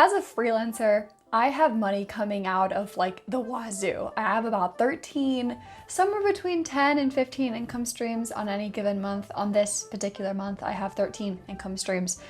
As a freelancer, I have money coming out of like the wazoo. I have about 13, somewhere between 10 and 15 income streams on any given month. On this particular month, I have 13 income streams,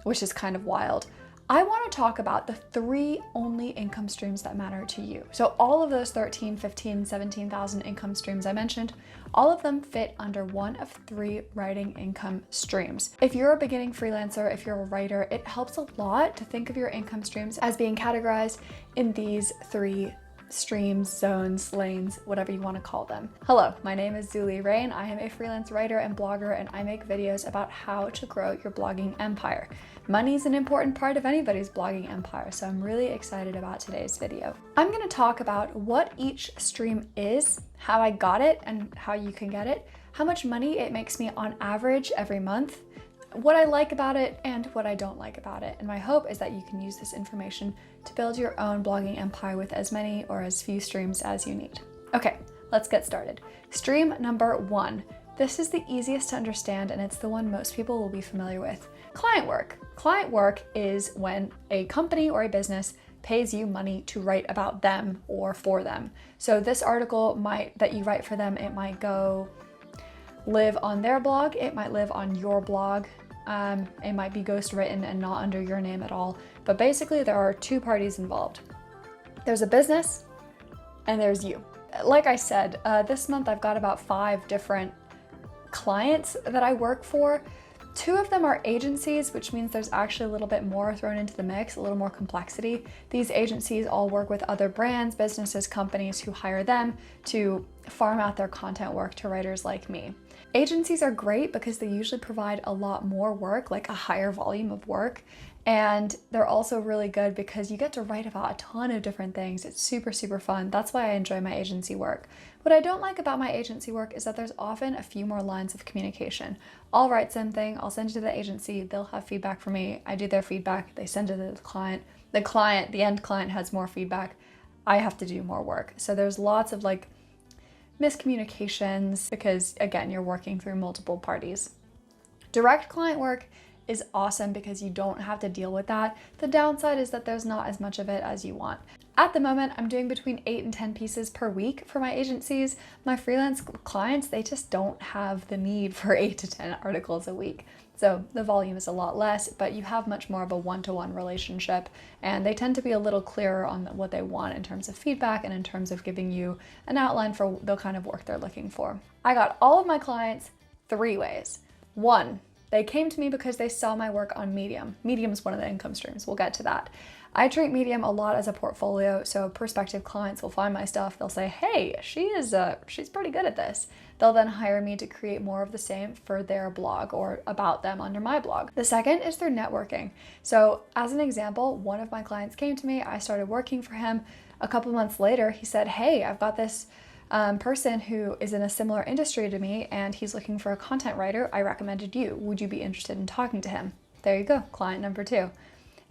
which is kind of wild. I want to talk about the 3 only income streams that matter to you. So all of those 13, 15, 17,000 income streams I mentioned, all of them fit under one of 3 writing income streams. If you're a beginning freelancer, if you're a writer, it helps a lot to think of your income streams as being categorized in these 3 streams, zones, lanes, whatever you want to call them. Hello, my name is Zulie Rain. I am a freelance writer and blogger, and I make videos about how to grow your blogging empire. Money is an important part of anybody's blogging empire, so I'm really excited about today's video. I'm going to talk about what each stream is, how I got it and how you can get it, how much money it makes me on average every month, what I like about it and what I don't like about it. And my hope is that you can use this information to build your own blogging empire with as many or as few streams as you need. Okay, let's get started. Stream number 1. This is the easiest to understand and it's the one most people will be familiar with. Client work. Client work is when a company or a business pays you money to write about them or for them. So this article that you write for them, it might go live on their blog, it might live on your blog, it might be ghostwritten and not under your name at all. But basically there are 2 parties involved. There's a business and there's you. Like I said, this month I've got about 5 different clients that I work for. 2 of them are agencies, which means there's actually a little bit more thrown into the mix, a little more complexity. These agencies all work with other brands, businesses, companies who hire them to farm out their content work to writers like me. Agencies are great because they usually provide a lot more work, like a higher volume of work. And they're also really good because you get to write about a ton of different things. It's super, super fun. That's why I enjoy my agency work. What I don't like about my agency work is that there's often a few more lines of communication. I'll write something, I'll send it to the agency, they'll have feedback for me, I do their feedback, they send it to the client. The end client has more feedback. I have to do more work. So there's lots of like miscommunications because again, you're working through multiple parties. Direct client work is awesome because you don't have to deal with that. The downside is that there's not as much of it as you want. At the moment, I'm doing between 8 and 10 pieces per week for my agencies. My freelance clients, they just don't have the need for 8 to 10 articles a week. So the volume is a lot less, but you have much more of a one-to-one relationship, and they tend to be a little clearer on what they want in terms of feedback and in terms of giving you an outline for the kind of work they're looking for. I got all of my clients 3 ways. 1, they came to me because they saw my work on Medium. Medium is one of the income streams. We'll get to that. I treat Medium a lot as a portfolio, so prospective clients will find my stuff. They'll say, hey, she's pretty good at this. They'll then hire me to create more of the same for their blog or about them under my blog. The second is through networking. So as an example, one of my clients came to me, I started working for him. A couple months later, he said, hey, I've got this person who is in a similar industry to me and he's looking for a content writer. I recommended you. Would you be interested in talking to him? There you go, client number 2.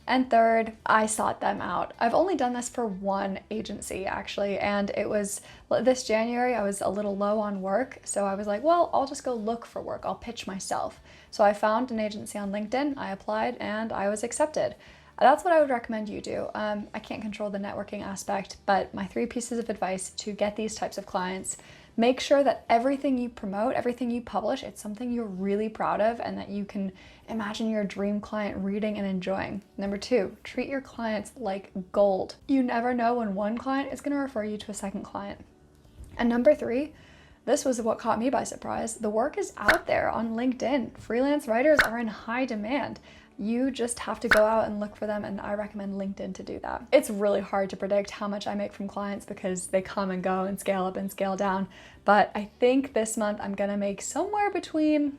And third, I sought them out. I've only done this for 1 agency actually, and it was this January. I was a little low on work, so I was like, well, I'll just go look for work. I'll pitch myself. So I found an agency on LinkedIn, I applied, and I was accepted. That's what I would recommend you do. I can't control the networking aspect, but my 3 pieces of advice to get these types of clients: make sure that everything you promote, everything you publish, it's something you're really proud of and that you can imagine your dream client reading and enjoying. Number 2, treat your clients like gold. You never know when one client is going to refer you to a second client. And number 3, this was what caught me by surprise. The work is out there on LinkedIn. Freelance writers are in high demand. You just have to go out and look for them, and I recommend LinkedIn to do that. It's really hard to predict how much I make from clients because they come and go and scale up and scale down, but I think this month I'm gonna make somewhere between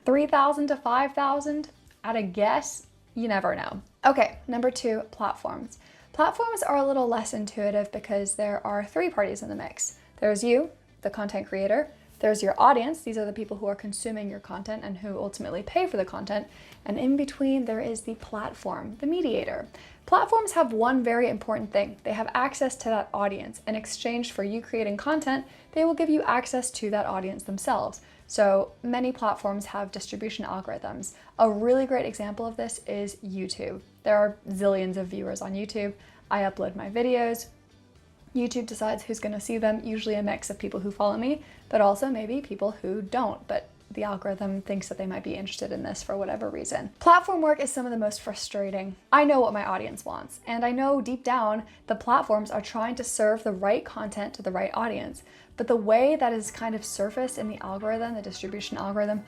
3,000 to 5,000 at a guess. You never know. Okay, number 2, platforms. Platforms are a little less intuitive because there are 3 parties in the mix. There's you, the content creator. There's your audience. These are the people who are consuming your content and who ultimately pay for the content. And in between, there is the platform, the mediator. Platforms have one very important thing. They have access to that audience. In exchange for you creating content, they will give you access to that audience themselves. So many platforms have distribution algorithms. A really great example of this is YouTube. There are zillions of viewers on YouTube. I upload my videos. YouTube decides who's going to see them, usually a mix of people who follow me, but also maybe people who don't, but the algorithm thinks that they might be interested in this for whatever reason. Platform work is some of the most frustrating. I know what my audience wants, and I know deep down the platforms are trying to serve the right content to the right audience, but the way that is kind of surfaced in the algorithm, the distribution algorithm,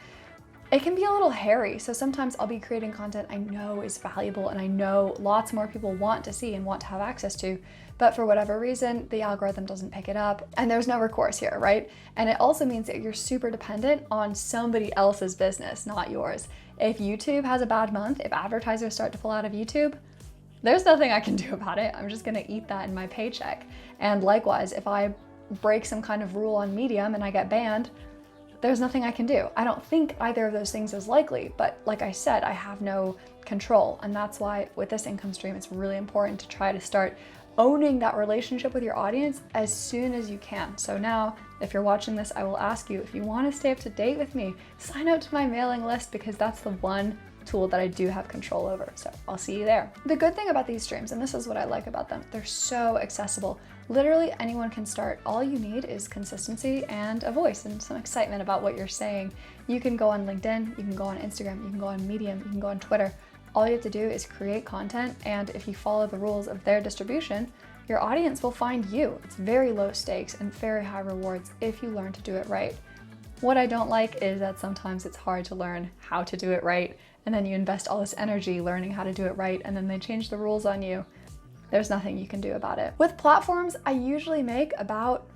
it can be a little hairy. So sometimes I'll be creating content I know is valuable and I know lots more people want to see and want to have access to, but for whatever reason, the algorithm doesn't pick it up and there's no recourse here, right? And it also means that you're super dependent on somebody else's business, not yours. If YouTube has a bad month, if advertisers start to pull out of YouTube, there's nothing I can do about it. I'm just gonna eat that in my paycheck. And likewise, if I break some kind of rule on Medium and I get banned, there's nothing I can do. I don't think either of those things is likely, but like I said, I have no control. And that's why with this income stream, it's really important to try to start owning that relationship with your audience as soon as you can. So now, if you're watching this, I will ask you, if you want to stay up to date with me, sign up to my mailing list because that's the one tool that I do have control over. So I'll see you there. The good thing about these streams, and this is what I like about them, they're so accessible. Literally anyone can start. All you need is consistency and a voice and some excitement about what you're saying. You can go on LinkedIn, you can go on Instagram, you can go on Medium, you can go on Twitter. All you have to do is create content, and if you follow the rules of their distribution, your audience will find you. It's very low stakes and very high rewards if you learn to do it right. What I don't like is that sometimes it's hard to learn how to do it right, and then you invest all this energy learning how to do it right, and then they change the rules on you. There's nothing you can do about it. With platforms, I usually make about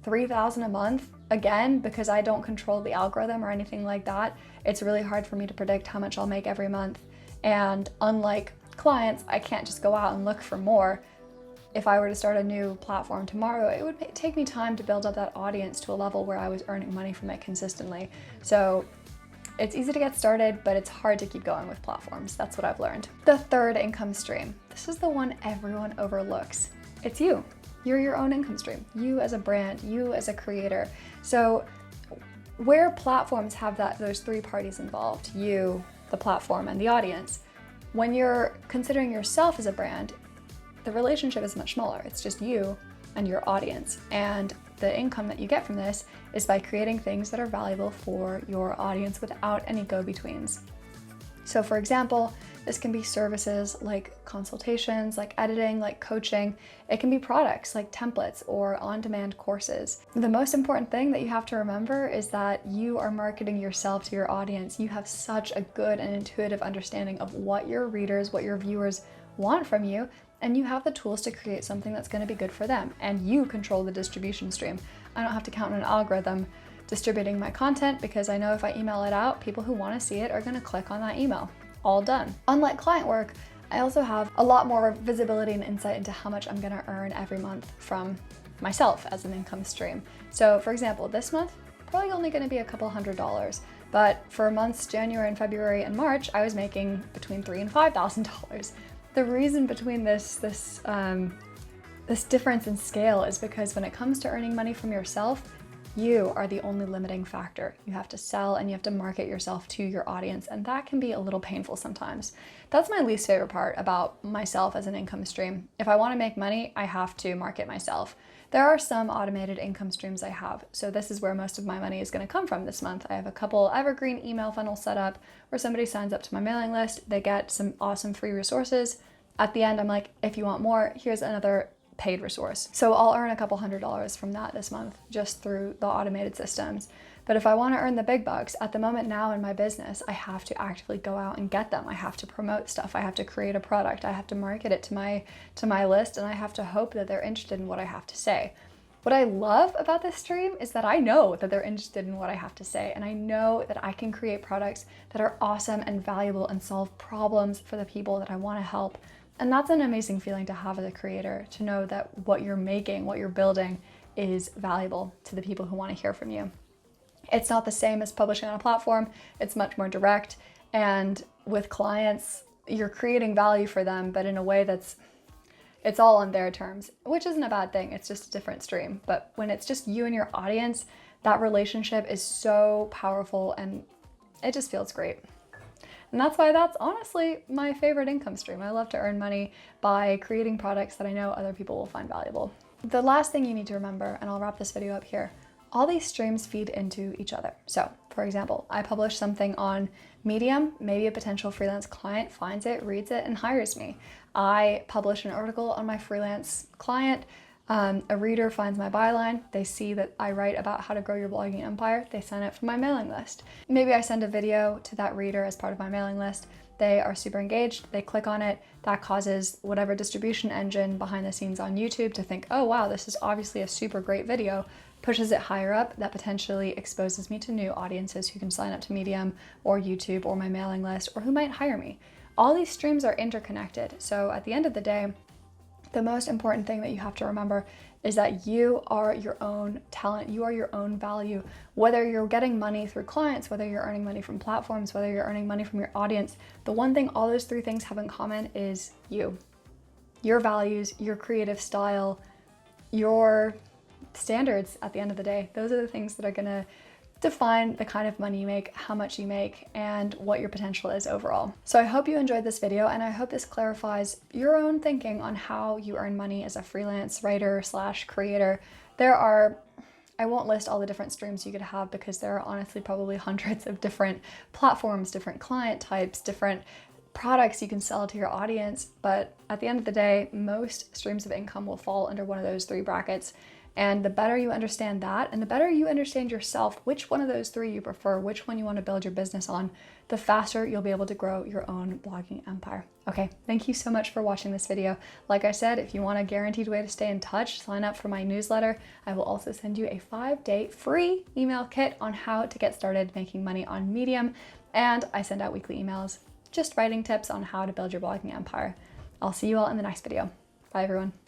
$3,000 a month. Again, because I don't control the algorithm or anything like that, it's really hard for me to predict how much I'll make every month. And unlike clients, I can't just go out and look for more. If I were to start a new platform tomorrow, it would take me time to build up that audience to a level where I was earning money from it consistently. So it's easy to get started, but it's hard to keep going with platforms. That's what I've learned. The third income stream. This is the one everyone overlooks. It's you. You're your own income stream. You as a brand, you as a creator. So where platforms have those three parties involved, you, the platform, and the audience, when you're considering yourself as a brand, the relationship is much smaller. It's just you and your audience. And the income that you get from this is by creating things that are valuable for your audience without any go-betweens. So for example, this can be services like consultations, like editing, like coaching. It can be products like templates or on-demand courses. The most important thing that you have to remember is that you are marketing yourself to your audience. You have such a good and intuitive understanding of what your readers, what your viewers want from you, and you have the tools to create something that's going to be good for them, and you control the distribution stream. I don't have to count on an algorithm distributing my content because I know if I email it out, people who want to see it are going to click on that email. All done. Unlike client work, I also have a lot more visibility and insight into how much I'm going to earn every month from myself as an income stream. So for example, this month, probably only going to be a couple $100s, but for months January and February and March, I was making between $3,000 and $5,000. The reason between this difference in scale is because when it comes to earning money from yourself, you are the only limiting factor. You have to sell and you have to market yourself to your audience, and that can be a little painful sometimes. That's my least favorite part about myself as an income stream. If I want to make money, I have to market myself. There are some automated income streams I have, so this is where most of my money is going to come from this month. I have a couple evergreen email funnels set up where somebody signs up to my mailing list, they get some awesome free resources. At the end, I'm like, if you want more, here's another paid resource. So I'll earn a couple $100s from that this month just through the automated systems. But if I want to earn the big bucks, at the moment now in my business, I have to actively go out and get them. I have to promote stuff. I have to create a product. I have to market it to my list, and I have to hope that they're interested in what I have to say. What I love about this stream is that I know that they're interested in what I have to say, and I know that I can create products that are awesome and valuable and solve problems for the people that I want to help. And that's an amazing feeling to have as a creator, to know that what you're making, what you're building is valuable to the people who want to hear from you. It's not the same as publishing on a platform. It's much more direct. And with clients, you're creating value for them, but in a way it's all on their terms, which isn't a bad thing. It's just a different stream. But when it's just you and your audience, that relationship is so powerful and it just feels great. And that's why that's honestly my favorite income stream. I love to earn money by creating products that I know other people will find valuable. The last thing you need to remember, and I'll wrap this video up here, all these streams feed into each other. So for example, I publish something on Medium, maybe a potential freelance client finds it, reads it, and hires me. I publish an article on my freelance client, a reader finds my byline, they see that I write about how to grow your blogging empire, they sign up for my mailing list. Maybe I send a video to that reader as part of my mailing list, they are super engaged, they click on it, that causes whatever distribution engine behind the scenes on YouTube to think, oh wow, this is obviously a super great video, pushes it higher up, that potentially exposes me to new audiences who can sign up to Medium or YouTube or my mailing list or who might hire me. All these streams are interconnected. So at the end of the day, the most important thing that you have to remember is that you are your own talent, you are your own value. Whether you're getting money through clients, whether you're earning money from platforms, whether you're earning money from your audience, the one thing all those three things have in common is you. Your values, your creative style, your standards at the end of the day. Those are the things that are gonna define the kind of money you make, how much you make, and what your potential is overall. So I hope you enjoyed this video, and I hope this clarifies your own thinking on how you earn money as a freelance writer slash creator. I won't list all the different streams you could have because there are honestly probably hundreds of different platforms, different client types, different products you can sell to your audience. But at the end of the day, most streams of income will fall under one of those three brackets. And the better you understand that, and the better you understand yourself, which one of those three you prefer, which one you want to build your business on, the faster you'll be able to grow your own blogging empire. Okay, thank you so much for watching this video. Like I said, if you want a guaranteed way to stay in touch, sign up for my newsletter. I will also send you a 5-day free email kit on how to get started making money on Medium. And I send out weekly emails, just writing tips on how to build your blogging empire. I'll see you all in the next video. Bye everyone.